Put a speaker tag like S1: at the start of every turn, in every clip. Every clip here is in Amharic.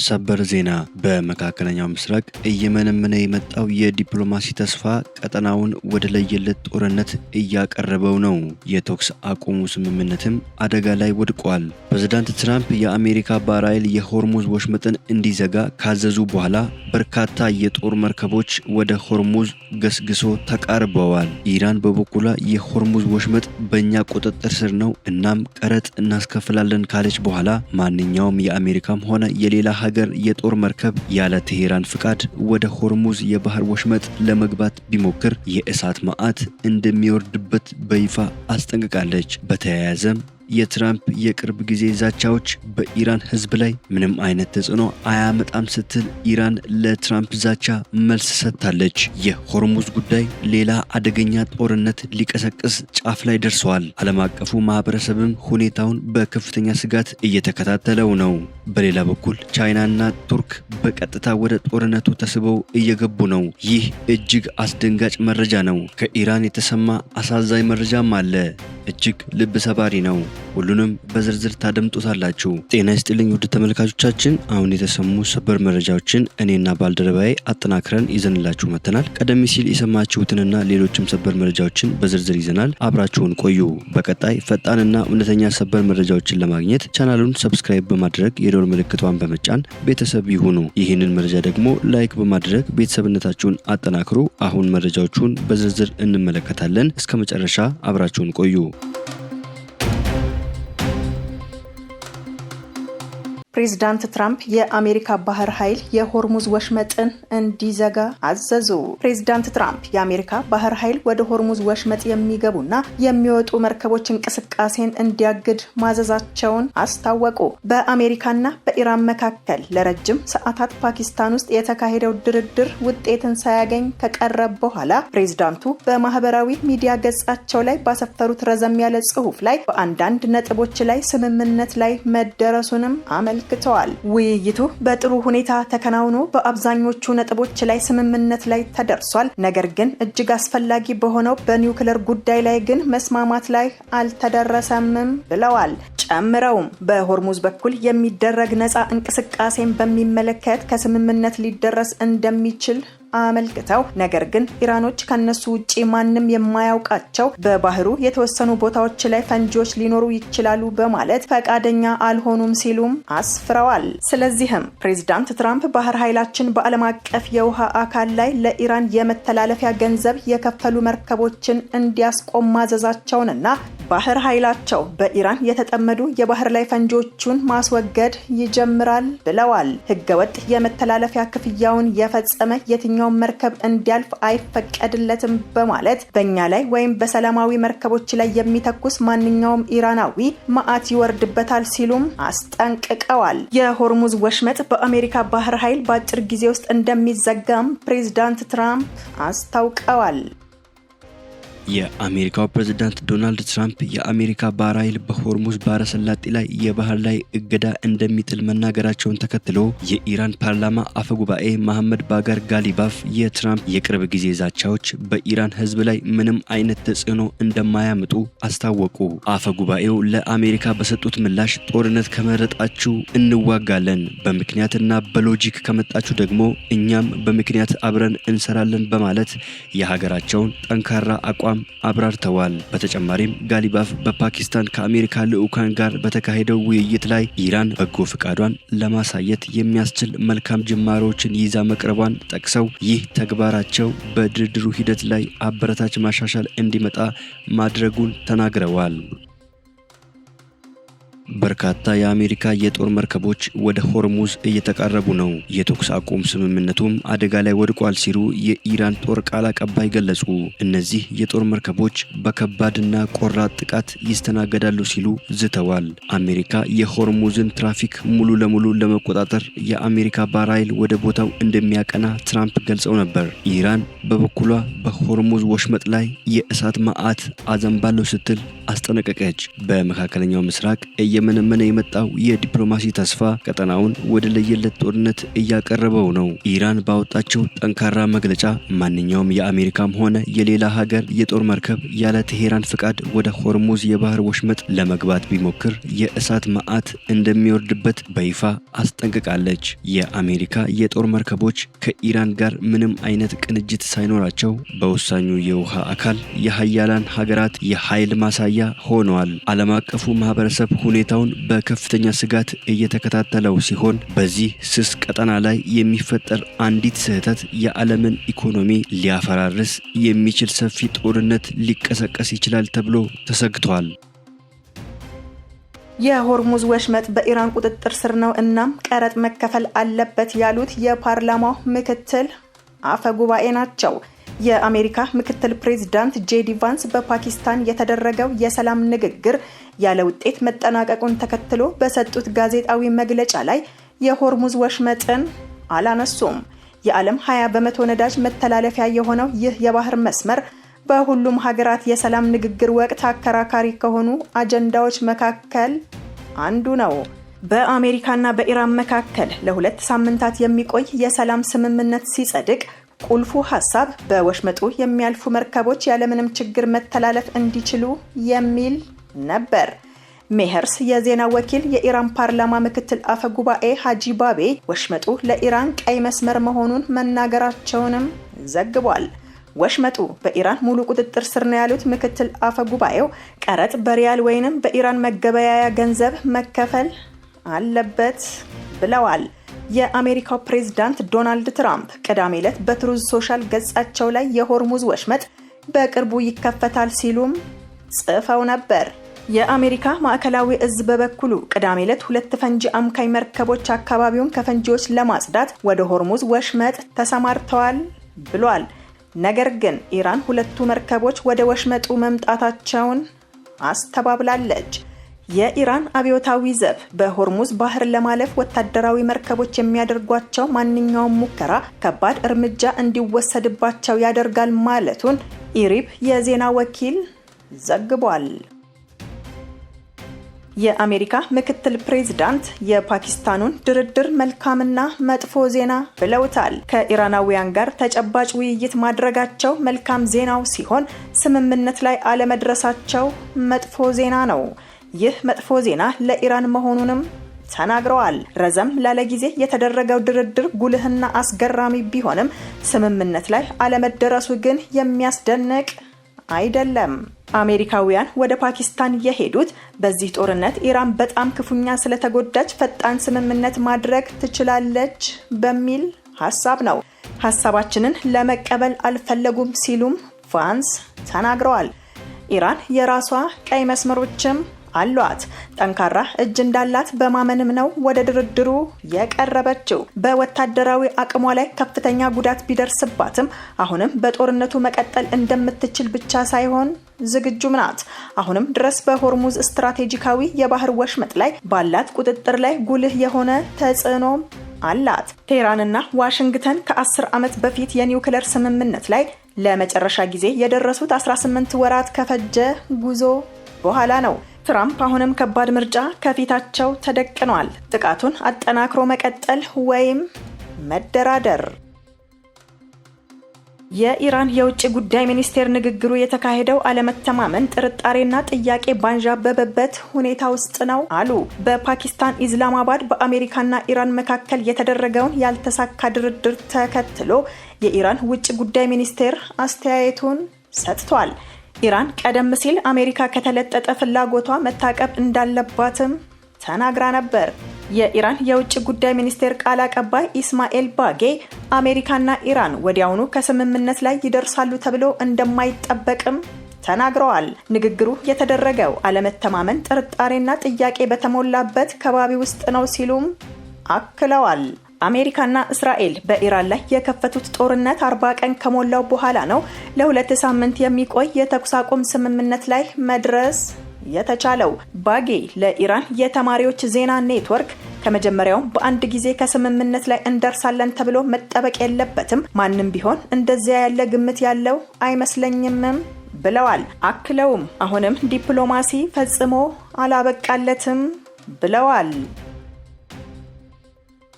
S1: ሰበር ዜና በመካከለኛው ምስራቅ እየመነመነ የመጣው የዲፕሎማሲ ተስፋ ቀጠናውን ወደ ለየለት ጦርነት እያቀረበው ነው። የተኩስ አቁሙ ስምምነትም አደጋ ላይ ወድቋል። ፕሬዝዳንት ትራምፕ የአሜሪካ ባህር ኃይል የሆርሙዝ ወሽመጥን እንዲዘጋ ካዘዙ በኋላ በርካታ የጦር መርከቦች ወደ ሆርሙዝ ገስግሶ ተቃርበዋል። ኢራን በበኩሏ የሆርሙዝ ወሽመጥ በእኛ ቁጥጥር ስር ነው፣ እናም ቀረጥ እናስከፍላለን ካለች በኋላ ማንኛውም የአሜሪካም ሆነ የሌላ ሀገር የጦር መርከብ ያለ ቴሄራን ፍቃድ ወደ ሆርሙዝ የባህር ወሽመጥ ለመግባት ቢሞክር የእሳት መዓት እንደሚወርድበት በይፋ አስጠንቅቃለች። በተያያዘም የትራምፕ የቅርብ ጊዜ ዛቻዎች በኢራን ሕዝብ ላይ ምንም አይነት ተጽዕኖ አያመጣም ስትል ኢራን ለትራምፕ ዛቻ መልስ ሰጥታለች። የሆርሙዝ ጉዳይ ሌላ አደገኛ ጦርነት ሊቀሰቅስ ጫፍ ላይ ደርሰዋል። ዓለም አቀፉ ማህበረሰብም ሁኔታውን በከፍተኛ ስጋት እየተከታተለው ነው። በሌላ በኩል ቻይናና ቱርክ በቀጥታ ወደ ጦርነቱ ተስበው እየገቡ ነው። ይህ እጅግ አስደንጋጭ መረጃ ነው። ከኢራን የተሰማ አሳዛኝ መረጃም አለ። እጅግ ልብ ሰባሪ ነው። ሁሉንም በዝርዝር ታደምጡታላችሁ። ጤና ይስጥልኝ ውድ ተመልካቾቻችን፣ አሁን የተሰሙ ሰበር መረጃዎችን እኔና ባልደረባዬ አጠናክረን ይዘንላችሁ መጥተናል። ቀደም ሲል የሰማችሁትንና ሌሎችም ሰበር መረጃዎችን በዝርዝር ይዘናል። አብራችሁን ቆዩ። በቀጣይ ፈጣንና እውነተኛ ሰበር መረጃዎችን ለማግኘት ቻናሉን ሰብስክራይብ በማድረግ የደወል ምልክቷን በመጫን ቤተሰብ ይሁኑ። ይህንን መረጃ ደግሞ ላይክ በማድረግ ቤተሰብነታችሁን አጠናክሩ። አሁን መረጃዎቹን በዝርዝር እንመለከታለን። እስከ መጨረሻ አብራችሁን ቆዩ።
S2: ፕሬዝዳንት ትራምፕ የአሜሪካ ባህር ኃይል የሆርሙዝ ወሽመጥን እንዲዘጋ አዘዙ። ፕሬዝዳንት ትራምፕ የአሜሪካ ባህር ኃይል ወደ ሆርሙዝ ወሽመጥ የሚገቡና የሚወጡ መርከቦች እንቅስቃሴን እንዲያግድ ማዘዛቸውን አስታወቁ። በአሜሪካና በኢራን መካከል ለረጅም ሰዓታት ፓኪስታን ውስጥ የተካሄደው ድርድር ውጤትን ሳያገኝ ከቀረ በኋላ ፕሬዝዳንቱ በማህበራዊ ሚዲያ ገጻቸው ላይ ባሰፈሩት ረዘም ያለ ጽሑፍ ላይ በአንዳንድ ነጥቦች ላይ ስምምነት ላይ መደረሱንም አመልክተዋል። ውይይቱ በጥሩ ሁኔታ ተከናውኖ በአብዛኞቹ ነጥቦች ላይ ስምምነት ላይ ተደርሷል። ነገር ግን እጅግ አስፈላጊ በሆነው በኒውክሌር ጉዳይ ላይ ግን መስማማት ላይ አልተደረሰምም ብለዋል። ጨምረውም በሆርሙዝ በኩል የሚደረግ ነፃ እንቅስቃሴን በሚመለከት ከስምምነት ሊደረስ እንደሚችል አመልክተው ነገር ግን ኢራኖች ከነሱ ውጪ ማንም የማያውቃቸው በባህሩ የተወሰኑ ቦታዎች ላይ ፈንጂዎች ሊኖሩ ይችላሉ በማለት ፈቃደኛ አልሆኑም ሲሉም አስፍረዋል። ስለዚህም ፕሬዝዳንት ትራምፕ ባህር ኃይላችን በዓለም አቀፍ የውሃ አካል ላይ ለኢራን የመተላለፊያ ገንዘብ የከፈሉ መርከቦችን እንዲያስቆም ማዘዛቸውንና ባህር ኃይላቸው በኢራን የተጠመዱ የባህር ላይ ፈንጂዎቹን ማስወገድ ይጀምራል ብለዋል። ህገወጥ የመተላለፊያ ክፍያውን የፈጸመ የትኛው መርከብ እንዲያልፍ አይፈቀድለትም በማለት በእኛ ላይ ወይም በሰላማዊ መርከቦች ላይ የሚተኩስ ማንኛውም ኢራናዊ መዓት ይወርድበታል ሲሉም አስጠንቅቀዋል። የሆርሙዝ ወሽመጥ በአሜሪካ ባህር ኃይል በአጭር ጊዜ ውስጥ እንደሚዘጋም ፕሬዝዳንት ትራምፕ አስታውቀዋል።
S1: የአሜሪካው ፕሬዝዳንት ዶናልድ ትራምፕ የአሜሪካ ባህር ኃይል በሆርሙዝ ባህረ ሰላጤ ላይ የባህር ላይ እገዳ እንደሚጥል መናገራቸውን ተከትሎ የኢራን ፓርላማ አፈጉባኤ መሐመድ ባጋር ጋሊባፍ የትራምፕ የቅርብ ጊዜ ዛቻዎች በኢራን ህዝብ ላይ ምንም አይነት ተጽዕኖ እንደማያመጡ አስታወቁ። አፈጉባኤው ለአሜሪካ በሰጡት ምላሽ ጦርነት ከመረጣችሁ እንዋጋለን፣ በምክንያትና በሎጂክ ከመጣችሁ ደግሞ እኛም በምክንያት አብረን እንሰራለን በማለት የሀገራቸውን ጠንካራ አቋም አብራርተዋል። በተጨማሪም ጋሊባፍ በፓኪስታን ከአሜሪካ ልዑካን ጋር በተካሄደው ውይይት ላይ ኢራን በጎ ፍቃዷን ለማሳየት የሚያስችል መልካም ጅማሮችን ይዛ መቅረቧን ጠቅሰው ይህ ተግባራቸው በድርድሩ ሂደት ላይ አበረታች ማሻሻል እንዲመጣ ማድረጉን ተናግረዋል። በርካታ የአሜሪካ የጦር መርከቦች ወደ ሆርሙዝ እየተቃረቡ ነው። የተኩስ አቁም ስምምነቱም አደጋ ላይ ወድቋል ሲሉ የኢራን ጦር ቃል አቀባይ ገለጹ። እነዚህ የጦር መርከቦች በከባድና ቆራጥ ጥቃት ይስተናገዳሉ ሲሉ ዝተዋል። አሜሪካ የሆርሙዝን ትራፊክ ሙሉ ለሙሉ ለመቆጣጠር የአሜሪካ ባህር ኃይል ወደ ቦታው እንደሚያቀና ትራምፕ ገልጸው ነበር። ኢራን በበኩሏ በሆርሙዝ ወሽመጥ ላይ የእሳት መዓት አዘንባለሁ ስትል አስጠነቀቀች። በመካከለኛው ምስራቅ እየመነመነ የመጣው የዲፕሎማሲ ተስፋ ቀጠናውን ወደ ለየለት ጦርነት እያቀረበው ነው። ኢራን ባወጣችው ጠንካራ መግለጫ ማንኛውም የአሜሪካም ሆነ የሌላ ሀገር የጦር መርከብ ያለ ቴሄራን ፍቃድ ወደ ሆርሙዝ የባህር ወሽመጥ ለመግባት ቢሞክር የእሳት መዓት እንደሚወርድበት በይፋ አስጠንቅቃለች። የአሜሪካ የጦር መርከቦች ከኢራን ጋር ምንም አይነት ቅንጅት ሳይኖራቸው በወሳኙ የውሃ አካል የሀያላን ሀገራት የኃይል ማሳያ ሆነዋል። ዓለም አቀፉ ማህበረሰብ ሁኔታውን በከፍተኛ ስጋት እየተከታተለው ሲሆን በዚህ ስስ ቀጠና ላይ የሚፈጠር አንዲት ስህተት የዓለምን ኢኮኖሚ ሊያፈራርስ የሚችል ሰፊ ጦርነት ሊቀሰቀስ ይችላል ተብሎ ተሰግቷል።
S2: የሆርሙዝ ወሽመጥ በኢራን ቁጥጥር ስር ነው እናም ቀረጥ መከፈል አለበት ያሉት የፓርላማው ምክትል አፈ ጉባኤ ናቸው። የአሜሪካ ምክትል ፕሬዝዳንት ጄዲ ቫንስ በፓኪስታን የተደረገው የሰላም ንግግር ያለ ውጤት መጠናቀቁን ተከትሎ በሰጡት ጋዜጣዊ መግለጫ ላይ የሆርሙዝ ወሽመጥን አላነሱም። የዓለም 20% ነዳጅ መተላለፊያ የሆነው ይህ የባህር መስመር በሁሉም ሀገራት የሰላም ንግግር ወቅት አከራካሪ ከሆኑ አጀንዳዎች መካከል አንዱ ነው። በአሜሪካና በኢራን መካከል ለ2 ሳምንታት የሚቆይ የሰላም ስምምነት ሲጸድቅ ቁልፉ ሐሳብ በወሽመጡ የሚያልፉ መርከቦች ያለምንም ችግር መተላለፍ እንዲችሉ የሚል ነበር። ሜሄርስ የዜና ወኪል የኢራን ፓርላማ ምክትል አፈ ጉባኤ ሀጂ ባቤ ወሽመጡ ለኢራን ቀይ መስመር መሆኑን መናገራቸውንም ዘግቧል። ወሽመጡ በኢራን ሙሉ ቁጥጥር ስር ነው ያሉት ምክትል አፈ ጉባኤው ቀረጥ በሪያል ወይንም በኢራን መገበያያ ገንዘብ መከፈል አለበት ብለዋል። የአሜሪካው ፕሬዝዳንት ዶናልድ ትራምፕ ቅዳሜ ዕለት በትሩዝ ሶሻል ገጻቸው ላይ የሆርሙዝ ወሽመጥ በቅርቡ ይከፈታል ሲሉም ጽፈው ነበር። የአሜሪካ ማዕከላዊ እዝ በበኩሉ ቅዳሜ ዕለት 2 ፈንጂ አምካኝ መርከቦች አካባቢውን ከፈንጂዎች ለማጽዳት ወደ ሆርሙዝ ወሽመጥ ተሰማርተዋል ብሏል። ነገር ግን ኢራን 2 መርከቦች ወደ ወሽመጡ መምጣታቸውን አስተባብላለች። የኢራን አብዮታዊ ዘብ በሆርሙዝ ባህር ለማለፍ ወታደራዊ መርከቦች የሚያደርጓቸው ማንኛውም ሙከራ ከባድ እርምጃ እንዲወሰድባቸው ያደርጋል ማለቱን ኢሪብ የዜና ወኪል ዘግቧል። የአሜሪካ ምክትል ፕሬዝዳንት የፓኪስታኑን ድርድር መልካምና መጥፎ ዜና ብለውታል። ከኢራናውያን ጋር ተጨባጭ ውይይት ማድረጋቸው መልካም ዜናው ሲሆን ስምምነት ላይ አለመድረሳቸው መጥፎ ዜና ነው። ይህ መጥፎ ዜና ለኢራን መሆኑንም ተናግረዋል። ረዘም ላለ ጊዜ የተደረገው ድርድር ጉልህና አስገራሚ ቢሆንም ስምምነት ላይ አለመደረሱ ግን የሚያስደንቅ አይደለም። አሜሪካውያን ወደ ፓኪስታን የሄዱት በዚህ ጦርነት ኢራን በጣም ክፉኛ ስለተጎዳች ፈጣን ስምምነት ማድረግ ትችላለች በሚል ሐሳብ ነው። ሐሳባችንን ለመቀበል አልፈለጉም ሲሉም ቫንስ ተናግረዋል። ኢራን የራሷ ቀይ መስመሮችም አሏት። ጠንካራ እጅ እንዳላት በማመንም ነው ወደ ድርድሩ የቀረበችው። በወታደራዊ አቅሟ ላይ ከፍተኛ ጉዳት ቢደርስባትም አሁንም በጦርነቱ መቀጠል እንደምትችል ብቻ ሳይሆን ዝግጁም ናት። አሁንም ድረስ በሆርሙዝ ስትራቴጂካዊ የባህር ወሽመጥ ላይ ባላት ቁጥጥር ላይ ጉልህ የሆነ ተጽዕኖ አላት። ቴህራንና ዋሽንግተን ከ10 ዓመት በፊት የኒውክሌር ስምምነት ላይ ለመጨረሻ ጊዜ የደረሱት 18 ወራት ከፈጀ ጉዞ በኋላ ነው። ትራምፕ አሁንም ከባድ ምርጫ ከፊታቸው ተደቅኗል። ጥቃቱን አጠናክሮ መቀጠል ወይም መደራደር። የኢራን የውጭ ጉዳይ ሚኒስቴር ንግግሩ የተካሄደው አለመተማመን፣ ጥርጣሬና ጥያቄ ባንዣበበበት ሁኔታ ውስጥ ነው አሉ። በፓኪስታን ኢስላማባድ በአሜሪካና ኢራን መካከል የተደረገውን ያልተሳካ ድርድር ተከትሎ የኢራን ውጭ ጉዳይ ሚኒስቴር አስተያየቱን ሰጥቷል። ኢራን ቀደም ሲል አሜሪካ ከተለጠጠ ፍላጎቷ መታቀብ እንዳለባትም ተናግራ ነበር። የኢራን የውጭ ጉዳይ ሚኒስቴር ቃል አቀባይ ኢስማኤል ባጌ አሜሪካና ኢራን ወዲያውኑ ከስምምነት ላይ ይደርሳሉ ተብሎ እንደማይጠበቅም ተናግረዋል። ንግግሩ የተደረገው አለመተማመን፣ ጥርጣሬና ጥያቄ በተሞላበት ከባቢ ውስጥ ነው ሲሉም አክለዋል። አሜሪካና እስራኤል በኢራን ላይ የከፈቱት ጦርነት 40 ቀን ከሞላው በኋላ ነው ለ2 ሳምንት የሚቆይ የተኩስ አቁም ስምምነት ላይ መድረስ የተቻለው። ባጌ ለኢራን የተማሪዎች ዜና ኔትወርክ ከመጀመሪያው በአንድ ጊዜ ከስምምነት ላይ እንደርሳለን ተብሎ መጠበቅ የለበትም፣ ማንም ቢሆን እንደዚያ ያለ ግምት ያለው አይመስለኝም ብለዋል። አክለውም አሁንም ዲፕሎማሲ ፈጽሞ አላበቃለትም ብለዋል።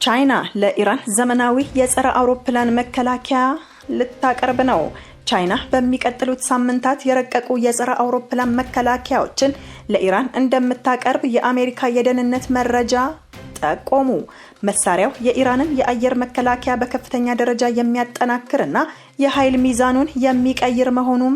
S2: ቻይና ለኢራን ዘመናዊ የጸረ አውሮፕላን መከላከያ ልታቀርብ ነው። ቻይና በሚቀጥሉት ሳምንታት የረቀቁ የጸረ አውሮፕላን መከላከያዎችን ለኢራን እንደምታቀርብ የአሜሪካ የደህንነት መረጃ ጠቆሙ። መሳሪያው የኢራንን የአየር መከላከያ በከፍተኛ ደረጃ የሚያጠናክርና የኃይል ሚዛኑን የሚቀይር መሆኑም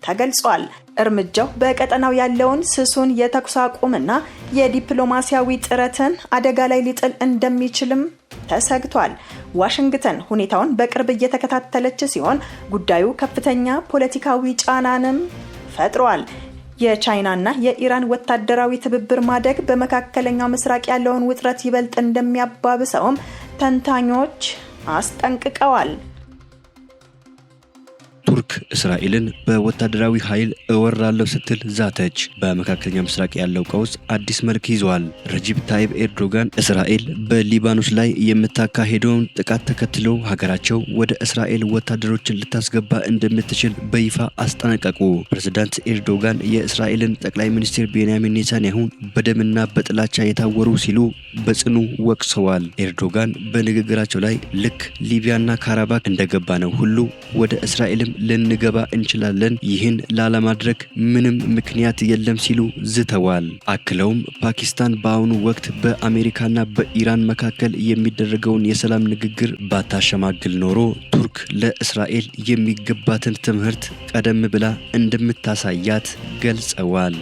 S2: ተገልጿል። እርምጃው በቀጠናው ያለውን ስሱን የተኩስ አቁምና የዲፕሎማሲያዊ ጥረትን አደጋ ላይ ሊጥል እንደሚችልም ተሰግቷል። ዋሽንግተን ሁኔታውን በቅርብ እየተከታተለች ሲሆን ጉዳዩ ከፍተኛ ፖለቲካዊ ጫናንም ፈጥሯል። የቻይናና የኢራን ወታደራዊ ትብብር ማደግ በመካከለኛው ምስራቅ ያለውን ውጥረት ይበልጥ እንደሚያባብሰውም ተንታኞች አስጠንቅቀዋል።
S1: ቱርክ እስራኤልን በወታደራዊ ኃይል እወራለሁ ስትል ዛተች። በመካከለኛው ምስራቅ ያለው ቀውስ አዲስ መልክ ይዟል። ረጂብ ታይብ ኤርዶጋን እስራኤል በሊባኖስ ላይ የምታካሄደውን ጥቃት ተከትሎ ሀገራቸው ወደ እስራኤል ወታደሮችን ልታስገባ እንደምትችል በይፋ አስጠነቀቁ። ፕሬዝዳንት ኤርዶጋን የእስራኤልን ጠቅላይ ሚኒስትር ቤንያሚን ኔታንያሁን በደምና በጥላቻ የታወሩ ሲሉ በጽኑ ወቅሰዋል። ኤርዶጋን በንግግራቸው ላይ ልክ ሊቢያና ካራባክ እንደገባ ነው ሁሉ ወደ እስራኤልም ልንገባ እንችላለን፣ ይህን ላለማድረግ ምንም ምክንያት የለም ሲሉ ዝተዋል። አክለውም ፓኪስታን በአሁኑ ወቅት በአሜሪካና በኢራን መካከል የሚደረገውን የሰላም ንግግር ባታሸማግል ኖሮ ቱርክ ለእስራኤል የሚገባትን ትምህርት ቀደም ብላ እንደምታሳያት ገልጸዋል።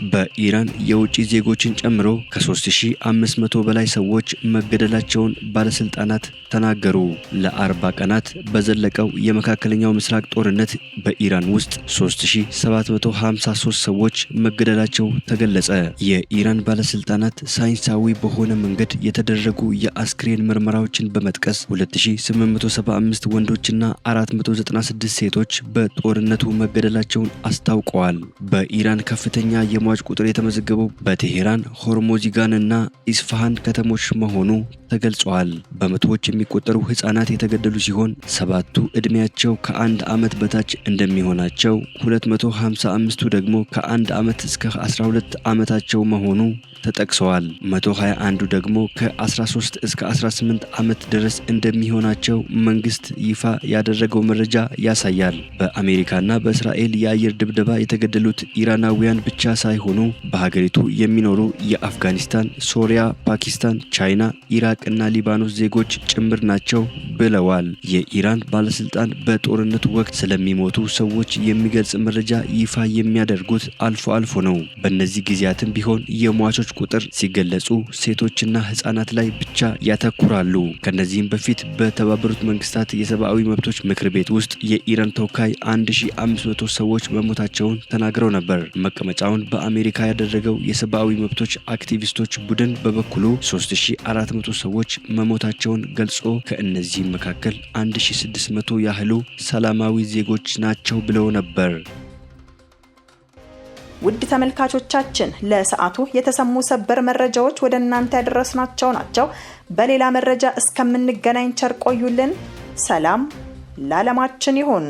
S1: በኢራን የውጭ ዜጎችን ጨምሮ ከ3500 በላይ ሰዎች መገደላቸውን ባለስልጣናት ተናገሩ። ለ40 ቀናት በዘለቀው የመካከለኛው ምስራቅ ጦርነት በኢራን ውስጥ 3753 ሰዎች መገደላቸው ተገለጸ። የኢራን ባለስልጣናት ሳይንሳዊ በሆነ መንገድ የተደረጉ የአስክሬን ምርመራዎችን በመጥቀስ 2875 ወንዶችና 496 ሴቶች በጦርነቱ መገደላቸውን አስታውቀዋል። በኢራን ከፍተኛ ሟች ቁጥር የተመዘገበው በቴሄራን ሆርሞዚጋንና ኢስፋሃን ከተሞች መሆኑ ተገልጿል። በመቶዎች የሚቆጠሩ ህፃናት የተገደሉ ሲሆን 7ቱ እድሜያቸው ከ1 ዓመት በታች እንደሚሆናቸው 255ቱ ደግሞ ከ1 ዓመት እስከ 12 ዓመታቸው መሆኑ ተጠቅሰዋል። 121ዱ ደግሞ ከ13 እስከ 18 ዓመት ድረስ እንደሚሆናቸው መንግስት ይፋ ያደረገው መረጃ ያሳያል። በአሜሪካና በእስራኤል የአየር ድብደባ የተገደሉት ኢራናውያን ብቻ ሳይሆኑ በሀገሪቱ የሚኖሩ የአፍጋኒስታን፣ ሶሪያ፣ ፓኪስታን፣ ቻይና፣ ኢራቅ እና ሊባኖስ ዜጎች ጭምር ናቸው ብለዋል። የኢራን ባለስልጣን በጦርነቱ ወቅት ስለሚሞቱ ሰዎች የሚገልጽ መረጃ ይፋ የሚያደርጉት አልፎ አልፎ ነው። በእነዚህ ጊዜያትም ቢሆን የሟቾች ቁጥር ሲገለጹ ሴቶችና ህፃናት ላይ ብቻ ያተኩራሉ። ከነዚህም በፊት በተባበሩት መንግስታት የሰብአዊ መብቶች ምክር ቤት ውስጥ የኢራን ተወካይ 1500 ሰዎች መሞታቸውን ተናግረው ነበር። መቀመጫውን በአሜሪካ ያደረገው የሰብአዊ መብቶች አክቲቪስቶች ቡድን በበኩሉ 3400 ሰዎች መሞታቸውን ገልጾ ከእነዚህም መካከል 1600 ያህሉ ሰላማዊ ዜጎች ናቸው ብለው ነበር።
S2: ውድ ተመልካቾቻችን ለሰዓቱ የተሰሙ ሰበር መረጃዎች ወደ እናንተ ያደረስናቸው ናቸው። በሌላ መረጃ እስከምንገናኝ ቸር ቆዩልን። ሰላም ለዓለማችን ይሁን።